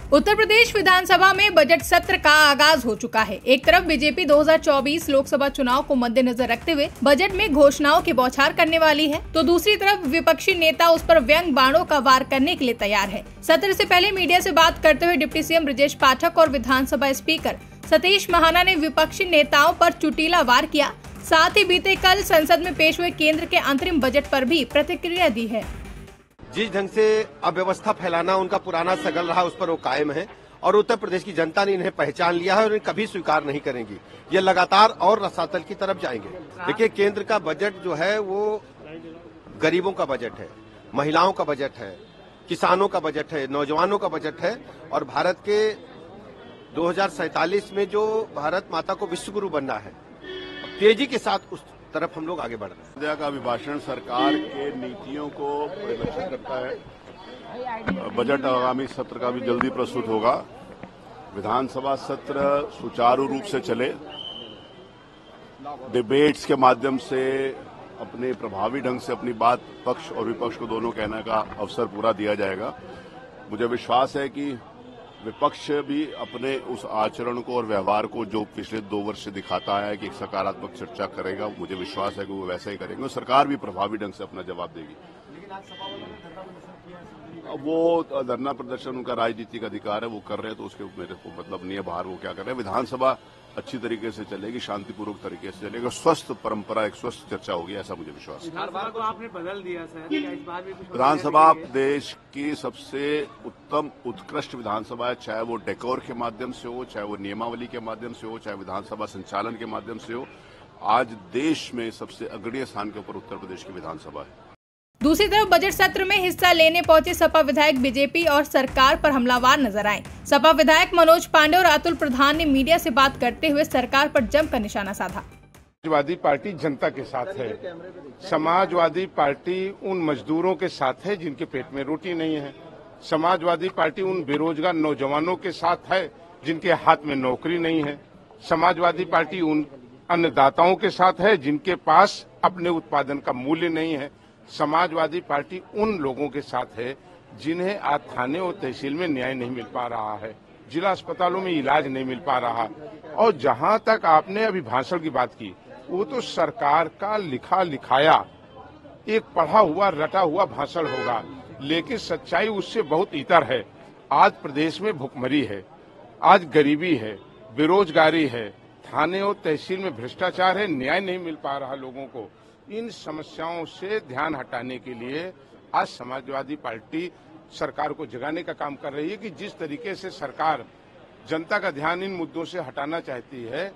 उत्तर प्रदेश विधानसभा में बजट सत्र का आगाज हो चुका है। एक तरफ बीजेपी 2024 लोकसभा चुनाव को मद्देनजर रखते हुए बजट में घोषणाओं की बौछार करने वाली है, तो दूसरी तरफ विपक्षी नेता उस पर व्यंग बाणों का वार करने के लिए तैयार है। सत्र से पहले मीडिया से बात करते हुए डिप्टी सीएम ब्रजेश पाठक और विधानसभा स्पीकर सतीश महाना ने विपक्षी नेताओं पर चुटीला वार किया। साथ ही बीते कल संसद में पेश हुए केंद्र के अंतरिम बजट पर भी प्रतिक्रिया दी है। जिस ढंग से अव्यवस्था फैलाना उनका पुराना सगल रहा, उस पर वो कायम है और उत्तर प्रदेश की जनता ने इन्हें पहचान लिया है और इन्हें कभी स्वीकार नहीं करेंगी। ये लगातार और रसातल की तरफ जाएंगे। देखिए, केंद्र का बजट जो है वो गरीबों का बजट है, महिलाओं का बजट है, किसानों का बजट है, नौजवानों का बजट है और भारत के 2047 में जो भारत माता को विश्वगुरु बनना है, तेजी के साथ उस तरफ हम लोग आगे बढ़ रहे हैं। का अभिभाषण सरकार के नीतियों को परिलक्षित करता है। बजट आगामी सत्र का भी जल्दी प्रस्तुत होगा। विधानसभा सत्र सुचारू रूप से चले, डिबेट्स के माध्यम से अपने प्रभावी ढंग से अपनी बात पक्ष और विपक्ष को दोनों कहने का अवसर पूरा दिया जाएगा। मुझे विश्वास है कि विपक्ष भी अपने उस आचरण को और व्यवहार को जो पिछले 2 वर्ष से दिखाता है कि एक सकारात्मक चर्चा करेगा, मुझे विश्वास है कि वो वैसा ही करेंगे और सरकार भी प्रभावी ढंग से अपना जवाब देगी। वो धरना प्रदर्शन उनका राजनीतिक अधिकार है, वो कर रहे हैं, तो उसके मेरे को मतलब नहीं है बाहर वो क्या कर रहे हैं। विधानसभा अच्छी तरीके से चलेगी, शांतिपूर्वक तरीके से चलेगी, स्वस्थ परंपरा, एक स्वस्थ चर्चा होगी, ऐसा मुझे विश्वास है। विधानसभा को आपने बदल दिया सर, इस बार भी कुछ विधानसभा देश की सबसे उत्तम उत्कृष्ट विधानसभा है, चाहे वो डेकोर के माध्यम से हो, चाहे वो नियमावली के माध्यम से हो, चाहे विधानसभा संचालन के माध्यम से हो। आज देश में सबसे अग्रणीय स्थान के ऊपर उत्तर प्रदेश की विधानसभा है। दूसरी तरफ बजट सत्र में हिस्सा लेने पहुंचे सपा विधायक बीजेपी और सरकार पर हमलावर नजर आए। सपा विधायक मनोज पांडे और अतुल प्रधान ने मीडिया से बात करते हुए सरकार पर जमकर निशाना साधा। समाजवादी पार्टी जनता के साथ है। समाजवादी पार्टी उन मजदूरों के साथ है जिनके पेट में रोटी नहीं है। समाजवादी पार्टी उन बेरोजगार नौजवानों के साथ है जिनके हाथ में नौकरी नहीं है। समाजवादी पार्टी उन अन्नदाताओं के साथ है जिनके पास अपने उत्पादन का मूल्य नहीं है। समाजवादी पार्टी उन लोगों के साथ है जिन्हें आज थाने और तहसील में न्याय नहीं मिल पा रहा है, जिला अस्पतालों में इलाज नहीं मिल पा रहा। और जहां तक आपने अभी भाषण की बात की, वो तो सरकार का लिखा लिखाया एक पढ़ा हुआ रटा हुआ भाषण होगा, लेकिन सच्चाई उससे बहुत इतर है। आज प्रदेश में भुखमरी है, आज गरीबी है, बेरोजगारी है, थाने और तहसील में भ्रष्टाचार है, न्याय नहीं मिल पा रहा लोगों को। इन समस्याओं से ध्यान हटाने के लिए आज समाजवादी पार्टी सरकार को जगाने का काम कर रही है कि जिस तरीके से सरकार जनता का ध्यान इन मुद्दों से हटाना चाहती है,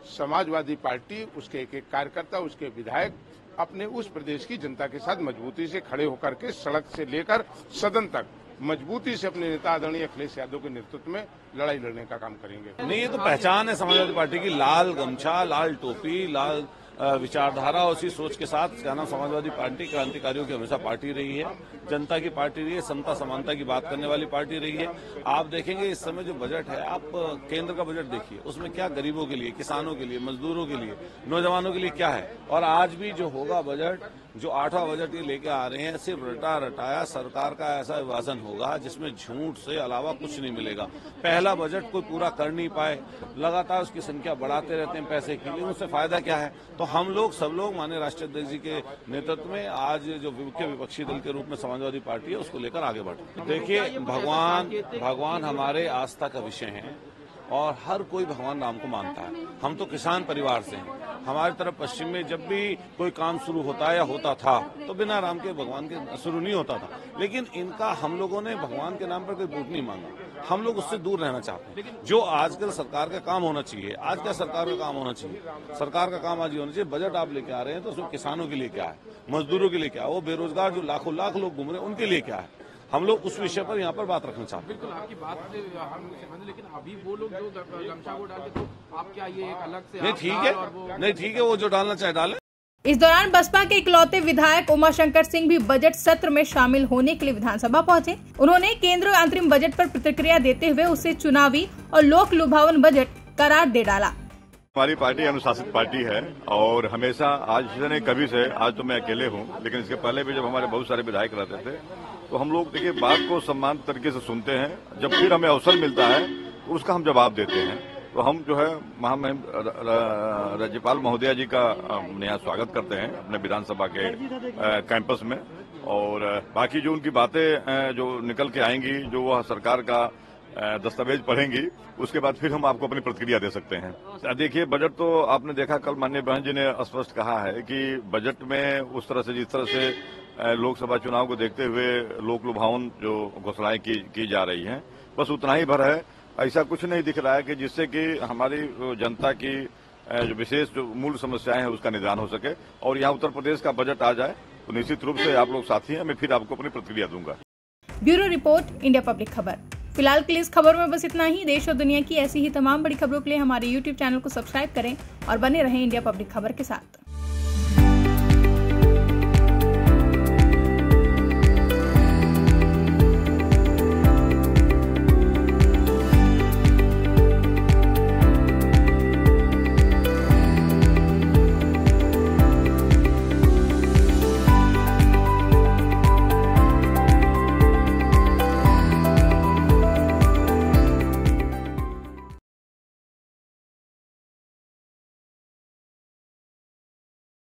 समाजवादी पार्टी, उसके एक एक कार्यकर्ता, उसके विधायक अपने उस प्रदेश की जनता के साथ मजबूती से खड़े होकर के सड़क से लेकर सदन तक मजबूती से अपने नेता आदरणीय अखिलेश यादव के नेतृत्व में लड़ाई लड़ने का काम करेंगे। नहीं, ये तो पहचान है समाजवादी पार्टी की, लाल गमछा, लाल टोपी, लाल विचारधारा, उसी सोच के साथ कहना समाजवादी पार्टी क्रांतिकारियों की हमेशा पार्टी रही है, जनता की पार्टी रही है, समता समानता की बात करने वाली पार्टी रही है। आप देखेंगे इस समय जो बजट है, आप केंद्र का बजट देखिए, उसमें क्या गरीबों के लिए, किसानों के लिए, मजदूरों के लिए, नौजवानों के लिए क्या है। और आज भी जो होगा बजट, जो 8वां बजट ये लेके आ रहे हैं, सिर्फ रटा रटाया सरकार का ऐसा विभाजन होगा जिसमें झूठ से अलावा कुछ नहीं मिलेगा। पहला बजट कोई पूरा कर नहीं पाए, लगातार उसकी संख्या बढ़ाते रहते हैं पैसे के लिए, उससे फायदा क्या है। तो हम लोग सब लोग माननीय राष्ट्रीय अध्यक्ष जी के नेतृत्व में आज जो मुख्य विपक्षी दल के रूप में समाजवादी पार्टी है, उसको लेकर आगे बढ़ रहे हैं। देखिए, भगवान हमारे आस्था का विषय है और हर कोई भगवान राम को मानता है। हम तो किसान परिवार से हैं। हमारी तरफ पश्चिम में जब भी कोई काम शुरू होता है या होता था तो बिना राम के भगवान के शुरू नहीं होता था। लेकिन इनका हम लोगों ने भगवान के नाम पर कोई वोट नहीं मांगा, हम लोग उससे दूर रहना चाहते हैं। जो आजकल सरकार का काम होना चाहिए, आज क्या सरकार का काम होना चाहिए, सरकार का काम आज ये होना चाहिए, बजट आप लेके आ रहे हैं तो उसमें किसानों के लिए क्या है, मजदूरों के लिए क्या है, वो बेरोजगार जो लाखों लाख लोग घूम रहे हैं उनके लिए क्या है। हम लोग उस विषय पर यहाँ पर बात रखना चाहते हैं। बिल्कुल आपकी बात से हम समझ, लेकिन अभी वो लोग जो गमछा को डालते, तो आप क्या ये एक अलग से नहीं ठीक है, वो जो डालना चाहे डाले। इस दौरान बसपा के इकलौते विधायक उमाशंकर सिंह भी बजट सत्र में शामिल होने के लिए विधानसभा पहुंचे। उन्होंने केंद्र अंतरिम बजट पर प्रतिक्रिया देते हुए उसे चुनावी और लोक लुभावन बजट करार दे डाला। हमारी पार्टी अनुशासित पार्टी है और हमेशा आज से नहीं कभी से, आज तो मैं अकेले हूं, लेकिन इसके पहले भी जब हमारे बहुत सारे विधायक रहते थे तो हम लोग देखिए बात को सम्मान तरीके से सुनते हैं। जब फिर हमें अवसर मिलता है तो उसका हम जवाब देते हैं। तो हम जो है महामहिम राज्यपाल महोदया जी का यहाँ स्वागत करते हैं अपने विधानसभा के कैंपस में, और बाकी जो उनकी बातें जो निकल के आएंगी, जो वह सरकार का दस्तावेज पढ़ेंगी, उसके बाद फिर हम आपको अपनी प्रतिक्रिया दे सकते हैं। देखिए बजट तो आपने देखा, कल माननीय बहन जी ने स्पष्ट कहा है कि बजट में उस तरह से जिस तरह से लोकसभा चुनाव को देखते हुए लोक लुभावन जो घोषणाएं की जा रही हैं, बस उतना ही भर है। ऐसा कुछ नहीं दिख रहा है कि जिससे कि हमारी जनता की जो विशेष जो मूल समस्याएं हैं उसका निदान हो सके और यहाँ उत्तर प्रदेश का बजट आ जाए तो निश्चित रूप से आप लोग साथी हैं, मैं फिर आपको अपनी प्रतिक्रिया दूंगा। ब्यूरो रिपोर्ट, इंडिया पब्लिक खबर। फिलहाल के लिए इस खबर में बस इतना ही। देश और दुनिया की ऐसी ही तमाम बड़ी खबरों के लिए हमारे YouTube चैनल को सब्सक्राइब करें और बने रहें इंडिया पब्लिक खबर के साथ।